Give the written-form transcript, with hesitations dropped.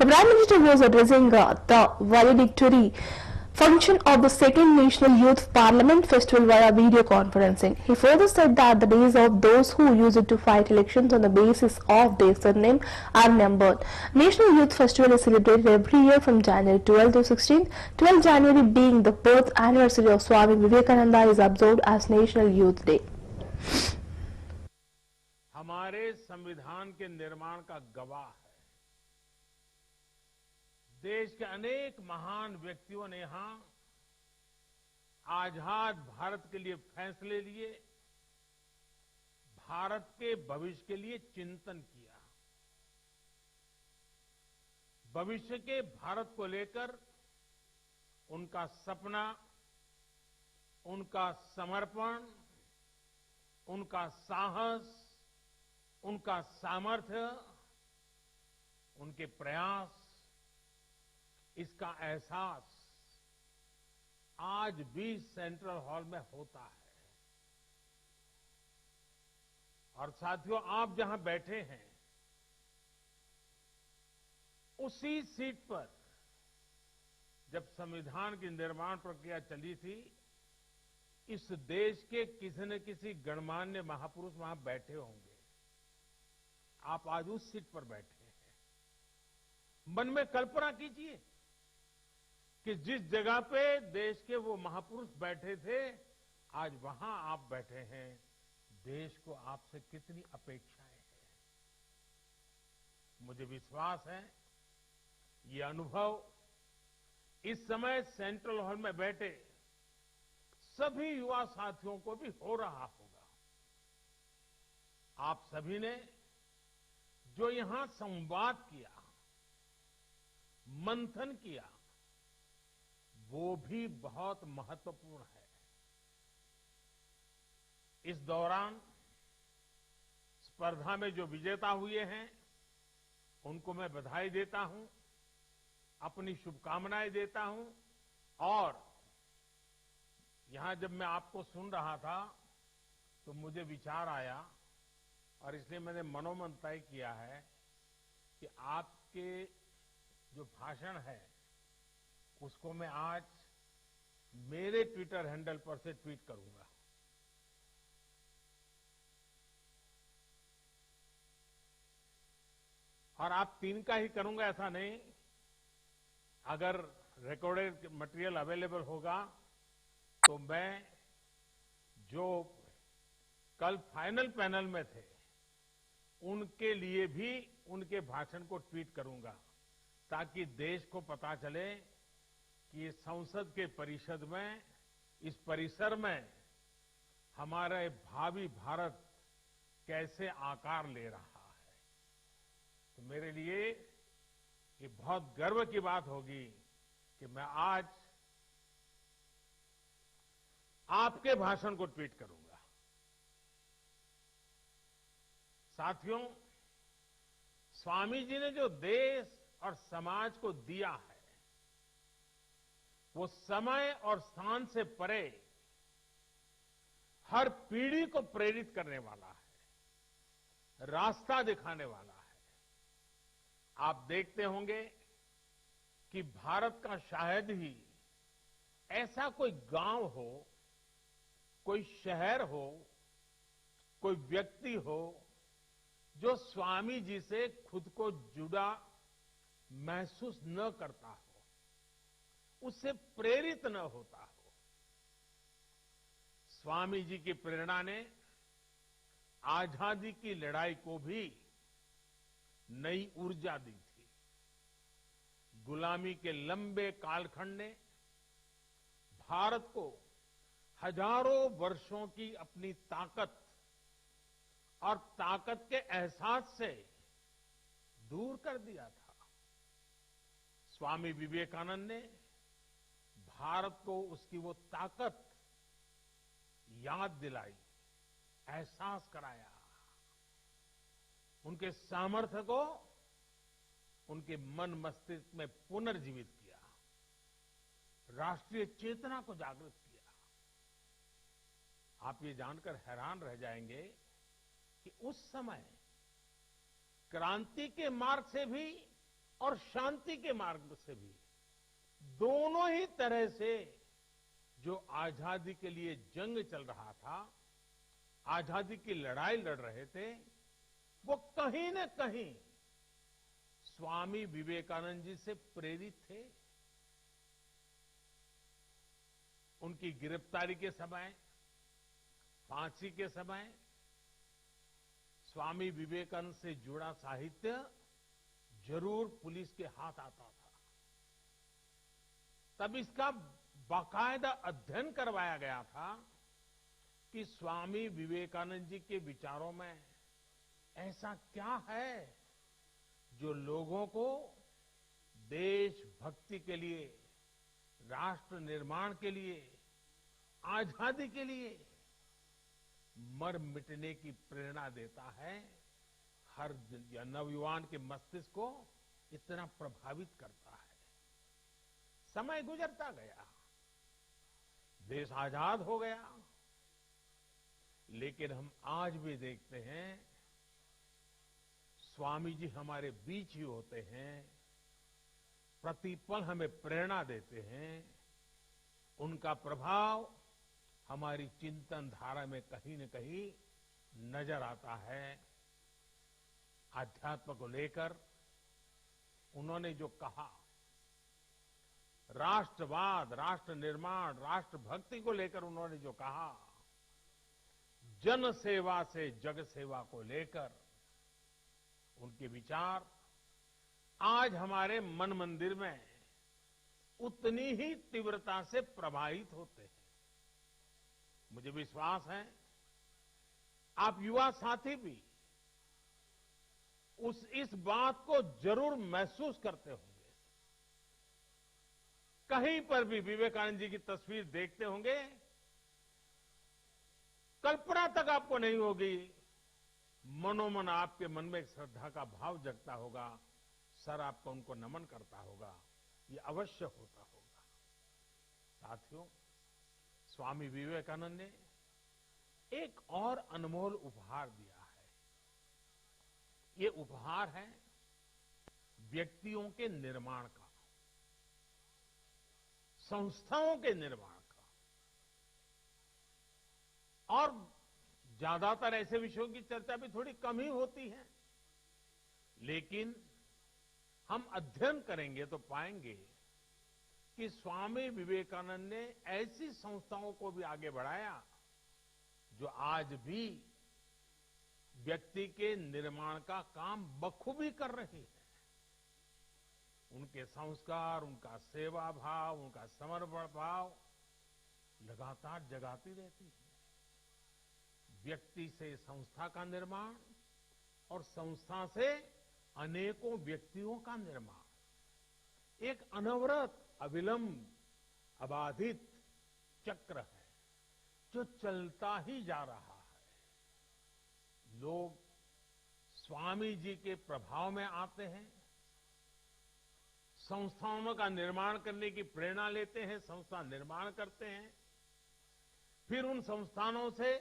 The Prime Minister was addressing the valedictory function of the second National Youth Parliament Festival via video conferencing. He further said that the days of those who used to fight elections on the basis of their surname are numbered. National Youth Festival is celebrated every year from January 12 to 16. 12 January being the birth anniversary of Swami Vivekananda is observed as National Youth Day. हमारे संविधान के निर्माण का गवाह है। देश के अनेक महान व्यक्तियों ने यहां आजाद भारत के लिए फैसले लिए, भारत के भविष्य के लिए चिंतन किया। भविष्य के भारत को लेकर उनका सपना, उनका समर्पण, उनका साहस, उनका सामर्थ्य, उनके प्रयास, इसका एहसास आज भी सेंट्रल हॉल में होता है। और साथियों, आप जहां बैठे हैं उसी सीट पर जब संविधान की निर्माण प्रक्रिया चली थी, इस देश के किसी न किसी गणमान्य महापुरुष वहां बैठे होंगे। आप आज उस सीट पर बैठे हैं। मन में कल्पना कीजिए कि जिस जगह पे देश के वो महापुरुष बैठे थे, आज वहां आप बैठे हैं। देश को आपसे कितनी अपेक्षाएं हैं। मुझे विश्वास है ये अनुभव इस समय सेंट्रल हॉल में बैठे सभी युवा साथियों को भी हो रहा होगा। आप सभी ने जो यहां संवाद किया, मंथन किया, वो भी बहुत महत्वपूर्ण है। इस दौरान स्पर्धा में जो विजेता हुए हैं उनको मैं बधाई देता हूं, अपनी शुभकामनाएं देता हूं। और यहां जब मैं आपको सुन रहा था तो मुझे विचार आया और इसलिए मैंने मनोमन तय किया है कि आपके जो भाषण है उसको मैं आज मेरे ट्विटर हैंडल पर से ट्वीट करूंगा। और आप तीन का ही करूंगा ऐसा नहीं, अगर रिकॉर्डेड मटेरियल अवेलेबल होगा तो मैं जो कल फाइनल पैनल में थे उनके लिए भी उनके भाषण को ट्वीट करूंगा, ताकि देश को पता चले कि संसद के परिषद में, इस परिसर में हमारे भावी भारत कैसे आकार ले रहा है। तो मेरे लिए ये बहुत गर्व की बात होगी कि मैं आज आपके भाषण को ट्वीट करूंगा। साथियों, स्वामी जी ने जो देश और समाज को दिया है वो समय और स्थान से परे हर पीढ़ी को प्रेरित करने वाला है, रास्ता दिखाने वाला है। आप देखते होंगे कि भारत का शायद ही ऐसा कोई गांव हो, कोई शहर हो, कोई व्यक्ति हो जो स्वामी जी से खुद को जुड़ा महसूस न करता हो, उससे प्रेरित न होता हो। स्वामी जी की प्रेरणा ने आजादी की लड़ाई को भी नई ऊर्जा दी थी। गुलामी के लंबे कालखंड ने भारत को हजारों वर्षों की अपनी ताकत और ताकत के एहसास से दूर कर दिया था। स्वामी विवेकानंद ने भारत को उसकी वो ताकत याद दिलाई, एहसास कराया, उनके सामर्थ्य को उनके मन मस्तिष्क में पुनर्जीवित किया, राष्ट्रीय चेतना को जागृत किया। आप ये जानकर हैरान रह जाएंगे कि उस समय क्रांति के मार्ग से भी और शांति के मार्ग से भी, दोनों ही तरह से जो आजादी के लिए जंग चल रहा था, आजादी की लड़ाई लड़ रहे थे, वो कहीं न कहीं स्वामी विवेकानंद जी से प्रेरित थे। उनकी गिरफ्तारी के समय, फांसी के समय स्वामी विवेकानंद से जुड़ा साहित्य जरूर पुलिस के हाथ आता था। तब इसका बाकायदा अध्ययन करवाया गया था कि स्वामी विवेकानंद जी के विचारों में ऐसा क्या है जो लोगों को देशभक्ति के लिए, राष्ट्र निर्माण के लिए, आजादी के लिए मर मिटने की प्रेरणा देता है, हर नवयुवान के मस्तिष्क को इतना प्रभावित करता है। समय गुजरता गया, देश आजाद हो गया, लेकिन हम आज भी देखते हैं स्वामी जी हमारे बीच ही होते हैं, प्रतिपल हमें प्रेरणा देते हैं। उनका प्रभाव हमारी चिंतन धारा में कहीं न कहीं नजर आता है। आध्यात्म को लेकर उन्होंने जो कहा, राष्ट्रवाद, राष्ट्र निर्माण, राष्ट्रभक्ति को लेकर उन्होंने जो कहा, जन सेवा से जग सेवा को लेकर उनके विचार आज हमारे मन मंदिर में उतनी ही तीव्रता से प्रभावित होते हैं। मुझे विश्वास है आप युवा साथी भी इस बात को जरूर महसूस करते होंगे। कहीं पर भी विवेकानंद जी की तस्वीर देखते होंगे, कल्पना तक आपको नहीं होगी, मनोमन आपके मन में एक श्रद्धा का भाव जगता होगा, सर आपको उनको नमन करता होगा, ये अवश्य होता होगा। साथियों, स्वामी विवेकानंद ने एक और अनमोल उपहार दिया है। ये उपहार है व्यक्तियों के निर्माण का, संस्थाओं के निर्माण का। और ज्यादातर ऐसे विषयों की चर्चा भी थोड़ी कम ही होती है, लेकिन हम अध्ययन करेंगे तो पाएंगे कि स्वामी विवेकानंद ने ऐसी संस्थाओं को भी आगे बढ़ाया जो आज भी व्यक्ति के निर्माण का काम बखूबी कर रही है। उनके संस्कार, उनका सेवा भाव, उनका समर्पण भाव लगातार जगाती रहती है। व्यक्ति से संस्था का निर्माण और संस्था से अनेकों व्यक्तियों का निर्माण एक अनवरत, अविलंब, अबाधित चक्र है जो चलता ही जा रहा है। लोग स्वामी जी के प्रभाव में आते हैं, संस्थाओं का निर्माण करने की प्रेरणा लेते हैं, संस्था निर्माण करते हैं, फिर उन संस्थानों से